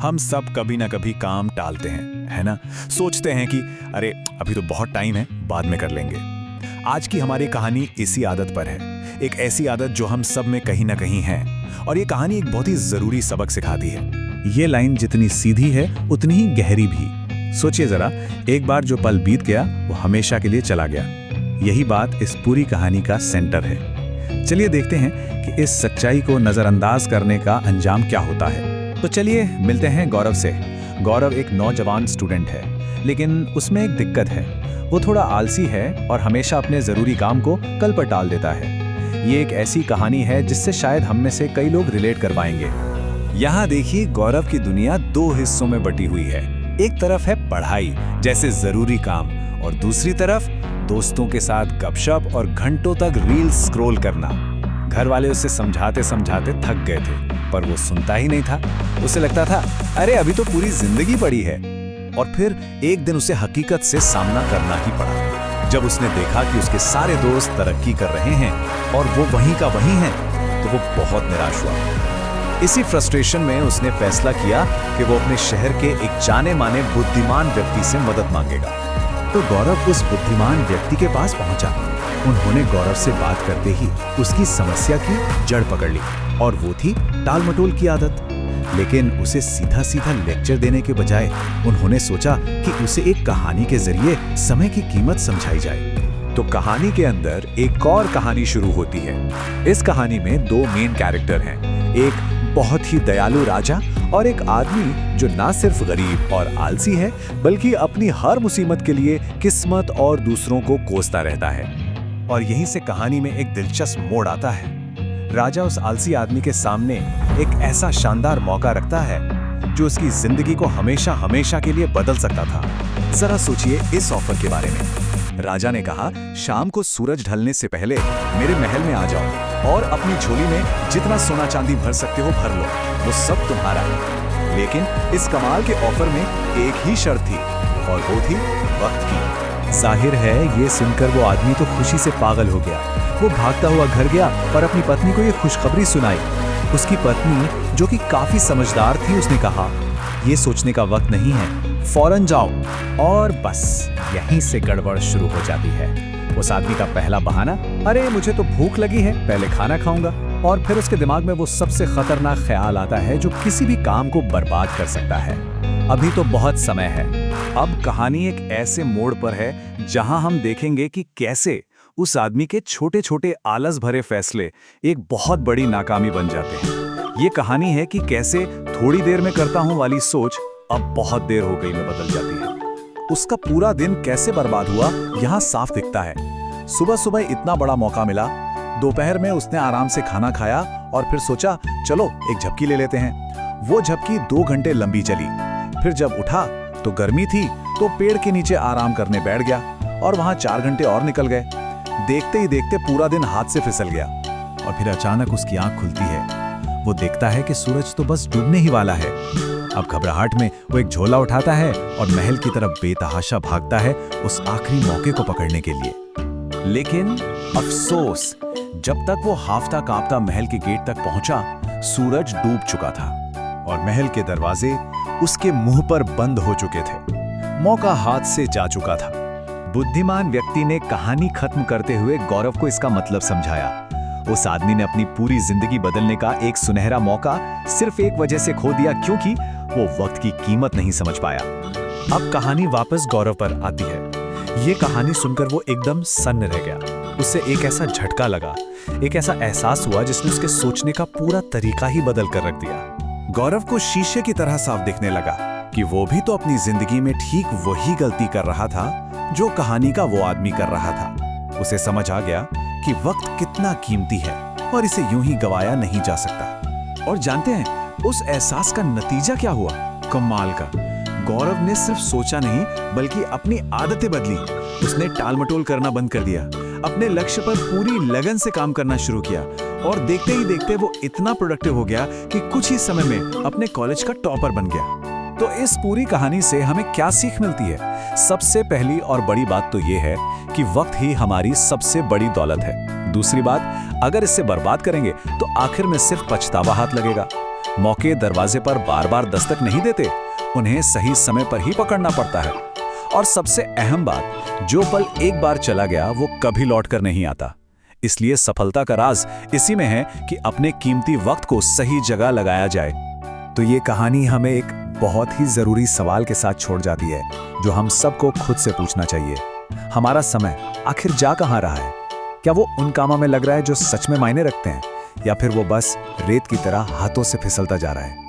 हम सब कभी ना कभी काम टालते हैं, है ना? सोचते हैं कि अरे अभी तो बहुत टाइम है, बाद में कर लेंगे। आज की हमारी कहानी इसी आदत पर है, एक ऐसी आदत जो हम सब में कहीं ना कहीं है। और ये कहानी एक बहुत ही जरूरी सबक सिखाती है। ये लाइन जितनी सीधी है उतनी ही गहरी भी। सोचिए जरा, एक बार जो पल बीत गया वो हमेशा के लिए चला गया। यही बात इस पूरी कहानी का सेंटर है। चलिए देखते हैं कि इस सच्चाई को नजरअंदाज करने का अंजाम क्या होता है। तो चलिए मिलते हैं गौरव से। गौरव एक नौजवान स्टूडेंट है, लेकिन उसमें एक दिक्कत है। वो थोड़ा आलसी है और हमेशा अपने ज़रूरी काम को कल पर टाल देता है। ये एक ऐसी कहानी है जिससे शायद हम में से कई लोग रिलेट कर पाएंगे। यहाँ देखिए, गौरव की दुनिया दो हिस्सों में बटी हुई है। एक तरफ है पढ़ाई जैसे ज़रूरी काम, और दूसरी तरफ दोस्तों के साथ गपशप और घंटों तक रील्स स्क्रॉल करना। घर वाले उसे समझाते समझाते थक गए थे, पर वो सुनता ही नहीं था। उसे लगता था अरे अभी तो पूरी जिंदगी पड़ी है। और फिर एक दिन उसे हकीकत से सामना करना ही पड़ा। जब उसने देखा कि उसके सारे दोस्त तरक्की कर रहे हैं और वो वहीं का वहीं है, तो वो बहुत निराश हुआ। इसी फ्रस्ट्रेशन में उसने फैसला किया कि वो अपने शहर के एक जाने माने बुद्धिमान व्यक्ति से मदद मांगेगा। तो गौरव उस बुद्धिमान व्यक्ति के पास पहुंचा। उन्होंने गौरव से बात करते ही उसकी समस्या की जड़ पकड़ ली, और वो थी टाल-मटोल की आदत। लेकिन उसे सीधा सीधा लेक्चर देने के बजाय उन्होंने सोचा कि उसे एक कहानी के जरिए समय की कीमत समझाई जाए। तो कहानी के अंदर एक और कहानी शुरू होती है। इस कहानी में दो मेन कैरेक्टर हैं, एक बहुत ही दयालु राजा और एक आदमी जो ना सिर्फ गरीब और आलसी है, बल्कि अपनी हर मुसीबत के लिए किस्मत और दूसरों को कोसता रहता है। और यहीं से कहानी में एक दिलचस्प मोड़ आता है। राजा उस आलसी आदमी के सामने एक ऐसा शानदार मौका रखता है जो उसकी जिंदगी को हमेशा हमेशा के लिए बदल सकता था। जरा सोचिए इस ऑफर के बारे में। राजा ने कहा, शाम को सूरज ढलने से पहले मेरे महल में आ जाओ और अपनी झोली में जितना सोना चांदी भर सकते हो भर लो, वो सब तुम्हारा है। लेकिन इस कमाल के ऑफर में एक ही शर्त थी, और वो थी वक्त की। जाहिर है ये सुनकर वो आदमी तो खुशी से पागल हो गया। वो भागता हुआ घर गया और अपनी पत्नी को ये खुशखबरी सुनाई। उसकी पत्नी, जो कि काफी समझदार थी, उसने कहा, ये सोचने का वक्त नहीं है, फौरन जाओ। और बस यहीं से गड़बड़ शुरू हो जाती है। उस आदमी का पहला बहाना, अरे मुझे तो भूख लगी है, पहले खाना खाऊंगा। और फिर उसके दिमाग में वो सबसे खतरनाक ख्याल आता है जो किसी भी काम को बर्बाद कर सकता है, अभी तो बहुत समय है। अब कहानी एक ऐसे मोड़ पर है जहां हम देखेंगे कि कैसे उस आदमी के छोटे छोटे आलस भरे फैसले एक बहुत बड़ी नाकामी बन जाते हैं। ये कहानी है कि कैसे थोड़ी देर में करता हूं वाली सोच अब बहुत देर हो गई में बदल जाती है। उसका पूरा दिन कैसे बर्बाद हुआ यहाँ साफ दिखता है। सुबह सुबह इतना बड़ा मौका मिला, दोपहर में उसने आराम से खाना खाया और फिर सोचा चलो एक झपकी ले लेते हैं। वो झपकी 2 घंटे लंबी चली। फिर जब उठा तो गर्मी थी, तो पेड़ के नीचे आराम करने बैठ गया, और वहां 4 घंटे और निकल गए। देखते ही देखते पूरा दिन हाथ से फिसल गया। और फिर अचानक उसकी आंख खुलती है। वो देखता है कि सूरज तो बस डूबने ही वाला है। अब घबराहट में वो एक झोला उठाता है और महल की तरफ बेतहाशा भागता है उस आखिरी मौके को पकड़ने के लिए। लेकिन अफसोस, जब तक वो हाफता कांपता महल के गेट तक पहुंचा, सूरज डूब चुका था और महल के दरवाजे उसके मुंह पर बंद हो चुके थे। मौका हाथ से जा चुका था। बुद्धिमान व्यक्ति ने कहानी खत्म करते हुए गौरव को इसका मतलब समझाया। उस आदमी ने अपनी पूरी जिंदगी बदलने का एक सुनहरा मौका सिर्फ एक वजह से खो दिया, क्योंकि वो वक्त की कीमत नहीं समझ पाया। अब कहानी वापस गौरव पर आती है। ये कहानी सुनकर वो एकदम सन्न रह गया। उससे एक ऐसा झटका लगा, एक ऐसा एहसास हुआ जिसने उसके सोचने का पूरा तरीका ही बदल कर रख दिया। गौरव को शीशे की तरह साफ दिखने लगा कि वो भी तो अपनी जिंदगी में ठीक वही गलती कर रहा था जो कहानी का वो आदमी कर रहा था। उसे समझ आ गया कि वक्त कितना कीमती है और इसे यूं ही गवाया नहीं जा सकता। और जानते हैं उस एहसास का नतीजा क्या हुआ? कमाल का। गौरव ने सिर्फ सोचा नहीं, बल्कि अपनी आदतें बदली। उसने टालमटोल करना बंद कर दिया, अपने लक्ष्य पर पूरी लगन से काम करना शुरू किया, और देखते ही देखते वो इतना प्रोडक्टिव हो गया कि कुछ ही समय में अपने कॉलेज का टॉपर बन गया। तो इस पूरी कहानी से हमें क्या सीख मिलती है? सबसे पहली और बड़ी बात तो ये है कि वक्त ही हमारी सबसे बड़ी दौलत है। दूसरी बात, अगर इससे बर्बाद करेंगे तो आखिर में सिर्फ पछतावा हाथ लगेगा। मौके दरवाजे पर बार बार दस्तक नहीं देते, उन्हें सही समय पर ही पकड़ना पड़ता है। और सबसे अहम बात, जो पल एक बार चला गया वो कभी लौट कर नहीं आता। इसलिए सफलता का राज इसी में है कि अपने कीमती वक्त को सही जगह लगाया जाए। तो ये कहानी हमें एक बहुत ही जरूरी सवाल के साथ छोड़ जाती है, जो हम सबको खुद से पूछना चाहिए। हमारा समय आखिर जा कहाँ रहा है? क्या वो उन कामों में लग रहा है जो सच में मायने रखते हैं, या फिर वो बस रेत की तरह हाथों से फिसलता जा रहा है?